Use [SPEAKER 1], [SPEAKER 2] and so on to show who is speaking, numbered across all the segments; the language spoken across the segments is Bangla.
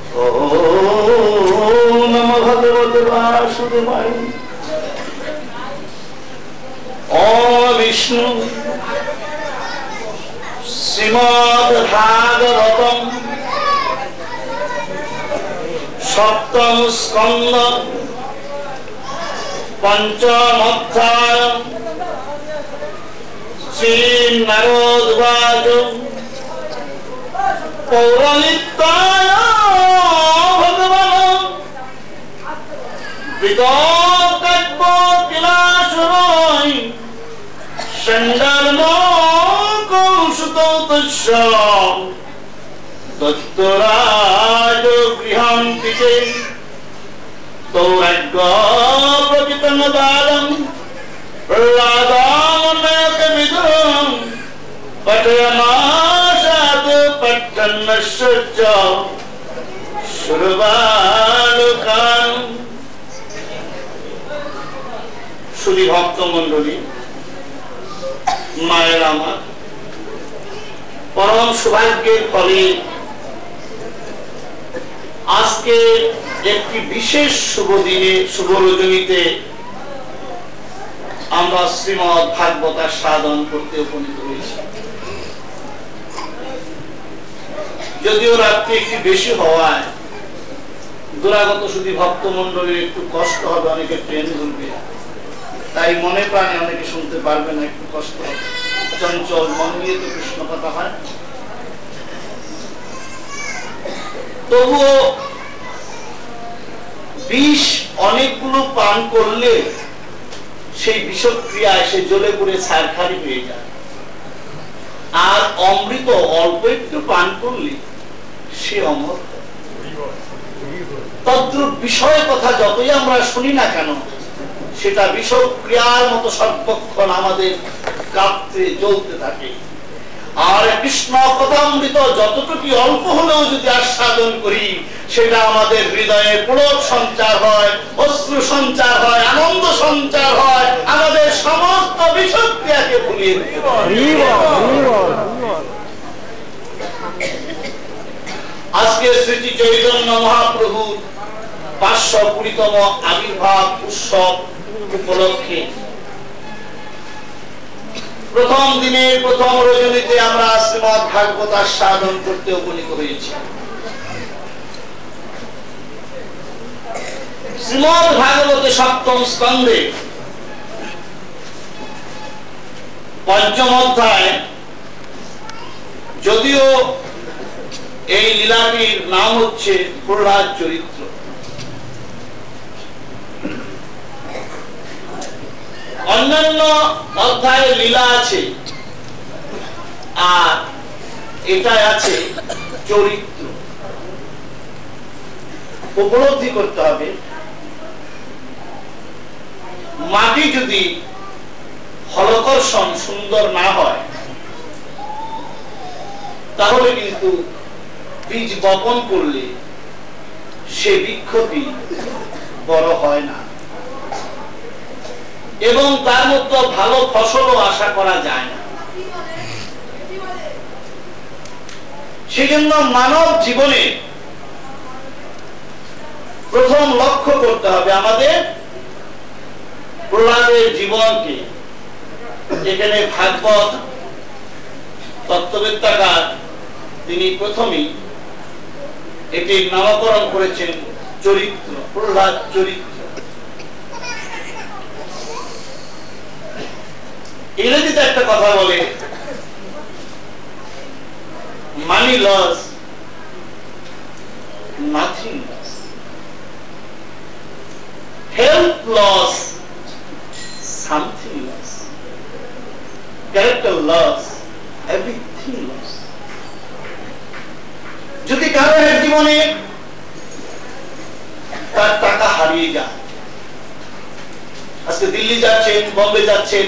[SPEAKER 1] ओम नमो भगवते वासुदेवाय। ओम विष्णु श्रीमद् भागवतम सप्तम स्कंद पंचम अध्याय। श्री नारद उवाच पौराणिकाय भगवान् विगतज्ञ किलासुराय सण्डलो कौशुतो तस्य दत्तराज गृहान्तिके तौराज्ञ प्रकृतं दानं प्रह्लादानकविदुरं पठयमासात् पठन्नस्य च श्रुवालकान्। सुधी भक्त मंडली माয়ের আমার, परम सौभाग्যের ফলে আজকে একটি বিশেষ শুভ দিনে শুভ রজনীতে আমরা শ্রীমদ্ ভাগবত সাধন করতে উপনীত হয়েছি। যদিও রাত্রি একটু বেশি হওয়ায় দুরাগত শুধু ভক্ত মন্ডলীর একটু কষ্ট হবে, অনেকে ট্রেন ধরবে, তাই মনে প্রাণে অনেকে শুনতে পারবে না, একটু কষ্ট হবে। চঞ্চল মন নিয়ে তো কৃষ্ণ কথা হয়। তবুও বিষ অনেকগুলো পান করলে সেই বিষক্রিয়ায় সে জ্বলে পুড়ে ছারখারি হয়ে যায়, আর অমৃত অল্প একটু পান করলে সে অমর। তদ্রূপ বিষয় কথা যতই আমরা শুনি না কেন, সেটা বিষক্রিয়ার মতো সর্বক্ষণ আমাদের কাঁপতে জ্বলতে থাকে। আর কৃষ্ণ কথামৃত যতটুকু অল্প হলেও যদি আস্বাদন করি, সেটা আমাদের হৃদয়ে পুলক সঞ্চার হয়, অশ্রু সঞ্চার হয়, আনন্দ সঞ্চার হয়, আমাদের সমস্ত বিষক্রিয়াকে ভুলিয়ে দিতে পারে। আজকে শ্রী চৈতন্য মহাপ্রভুর 520তম আবির্ভাব উৎসব উপলক্ষে প্রথম দিনের প্রথম রজনীতে আমরা শ্রীমদ্ ভাগবত সাধন করতে উপনীত হয়েছি। শ্রীমদ্ ভাগবতে সপ্তম স্কন্ধে পঞ্চম অধ্যায়, যদিও এই লীলাটির নাম হচ্ছে প্রহ্লাদ চরিত্র। অন্যান্য অধ্যায়ে লীলা আছে, আর এটাই আছে চরিত্র। উপলব্ধি করতে হবে, মাটি যদি ফলকর্ষণ সুন্দর না হয়, তাহলে কিন্তু বীজ বপন করলে সে বৃক্ষটি বড় হয় না, এবং তার মতো ভালো ফসলও আশা করা যায় না। সেজন্য মানব জীবনে প্রথম লক্ষ্য করতে হবে আমাদের প্রহ্লাদের জীবনকে। যেখানে ভাগবত তত্ত্ববেত্তাকার তিনি প্রথমেই এটির নামকরণ করেছেন চরিত্র, প্রহ্লাদ চরিত্র। ইংরেজিতে একটা কথা বলে, money loss, nothing loss, health loss, something loss, character loss, everything loss. যদি কারো জীবনে তার টাকা হারিয়ে যায়, আজকে দিল্লি যাচ্ছেন, বম্বে যাচ্ছেন,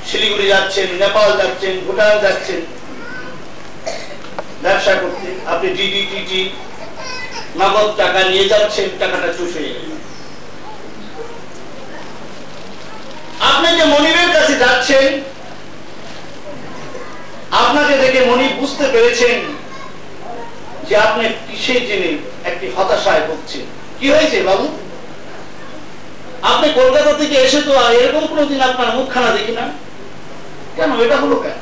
[SPEAKER 1] শিলিগুড়ি যাচ্ছেন, নেপাল যাচ্ছেন, ভুটান যাচ্ছেন ব্যবসা করতে, আপনি ডিডি নগদ টাকা নিয়ে যাচ্ছেন, টাকাটা চুষে আপনি যে মনিবের কাছে যাচ্ছেন, আপনাকে দেখে মনিব বুঝতে পেরেছেন যে আপনি কিসে জেনে একটি হতাশায় ভুগছেন। কি হয়েছে বাবু? আপনি কলকাতা থেকে এসে তো এরকম কোনোদিন আপনার মুখখানা দেখি না, কেন এটা হলো কেন?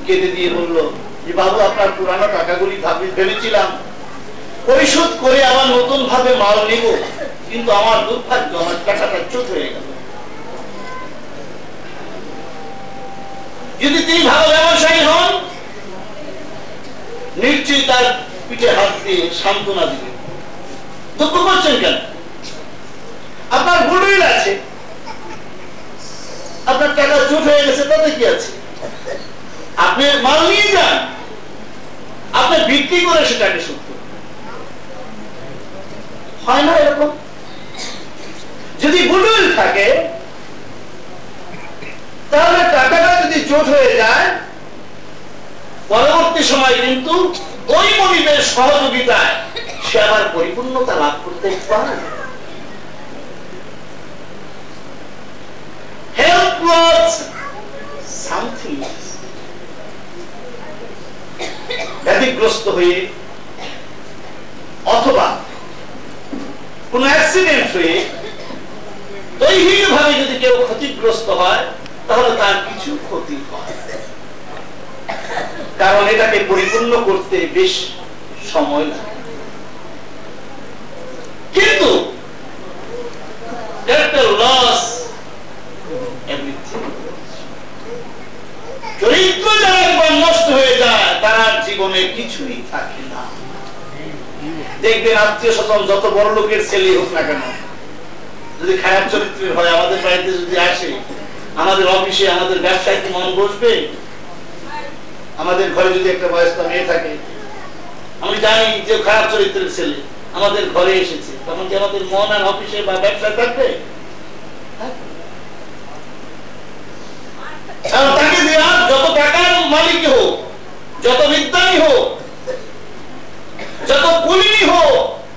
[SPEAKER 1] কেঁদে দিয়ে বললো যে বাবু আপনার পুরানো টাকাগুলি ভেবেছিলাম পরিশোধ করে আবার নতুন ভাবে মাল নিব, কিন্তু আমার দুর্ভাগ্য আমার টাকাটা চোট হয়ে গেল। যদি তিনি ভালো ব্যবসায়ী হন নিশ্চয়ই তার পিঠে হাত দিয়ে সান্ত্বনা দিবে। দুঃখ করছেন কেন? আপনার গুডউইল আছে, আপনার টাকা চোট হয়ে গেছে, তাতে কি আছে? আপনি মাল নিয়ে যান, আপনি বিক্রি করে সেটাকে শোধ করুন। হয় না এরকম? যদি গুডউইল থাকে তাহলে টাকাটা যদি চোট হয়ে যায় পরবর্তী সময় কিন্তু ওই মনিবের সহযোগিতায় সে আবার পরিপূর্ণতা লাভ করতে পারে। Help was something ব্যাধিগ্রস্ত হয়ে অথবা কোন অ্যাক্সিডেন্ট হয়ে দৈহিকভাবে যদি কেউ ক্ষতিগ্রস্ত হয় তাহলে তার কিছু ক্ষতি হয়, কারণ এটাকে পরিপূর্ণ করতে বেশ সময় লাগে। কিন্তু চরিত্র যারা একবার নষ্ট হয়ে যায় তারা জীবনে কিছুই থাকে না। দেখবেন আত্মীয় স্বজন যত বড় লোকের ছেলে হোক না কেন, যদি খারাপ চরিত্রের হয় আমাদের বাড়িতে যদি আসে, আমাদের অফিসে আমাদের ব্যবসায় কি মন বসবে? আমাদের ঘরে যদি একটা বয়স্ক মেয়ে থাকে, আমি জানি যে খারাপ চরিত্রের ছেলে আমাদের ঘরে এসেছে, তখন কি আমাদের মন আর অফিসে বা ব্যবসায় থাকবে? তাকে দেওয়া যত টাকার মালিক হোক, যত বিদ্যানী হোক, যত কুলীনী হোক,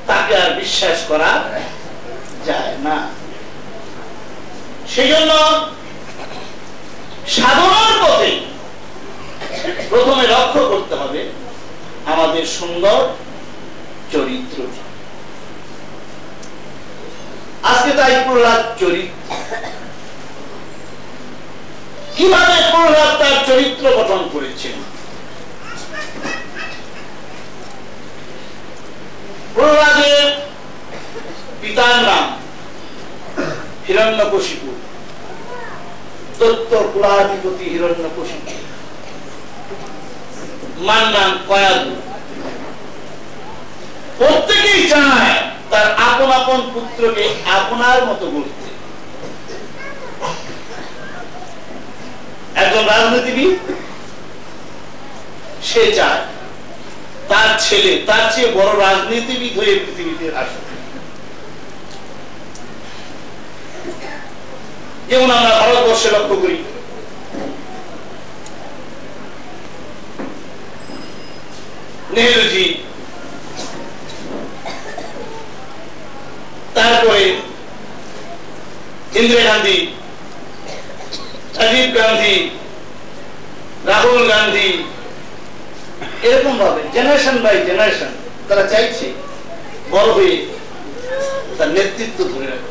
[SPEAKER 1] তাকে আর বিশ্বাস করা যায় না। সেই জন্য সাধনার পথে প্রথমে লক্ষ্য করতে হবে আমাদের সুন্দর চরিত্র। আজকে তাই প্রহ্লাদ চরিত্র, কিভাবে প্রহ্লাদ তার চরিত্র গঠন করেছেন। প্রহ্লাদের পিতার নাম হিরণ্যকশিপু, দৈত্য কুলাধিপতি হিরণ্যকশিপু, মার নাম কয়াদু। প্রত্যেকেই চায় তার আপন আপন পুত্রকে আপনার মতো গড়তে। একজন রাজনীতিবিদ সে চায় তার ছেলে তার চেয়ে বড় রাজনীতিবিদ হয়ে পৃথিবীতে আসবে। যেমন আমরা ভারতবর্ষে লক্ষ্য করি, নেহরুজি, তারপরে ইন্দিরা গান্ধী, রাজীব গান্ধী, রাহুল গান্ধী, এরকম ভাবে জেনারেশন বাই জেনারেশন তারা চাইছে বড় হয়ে তার নেতৃত্ব ধরে রাখবে।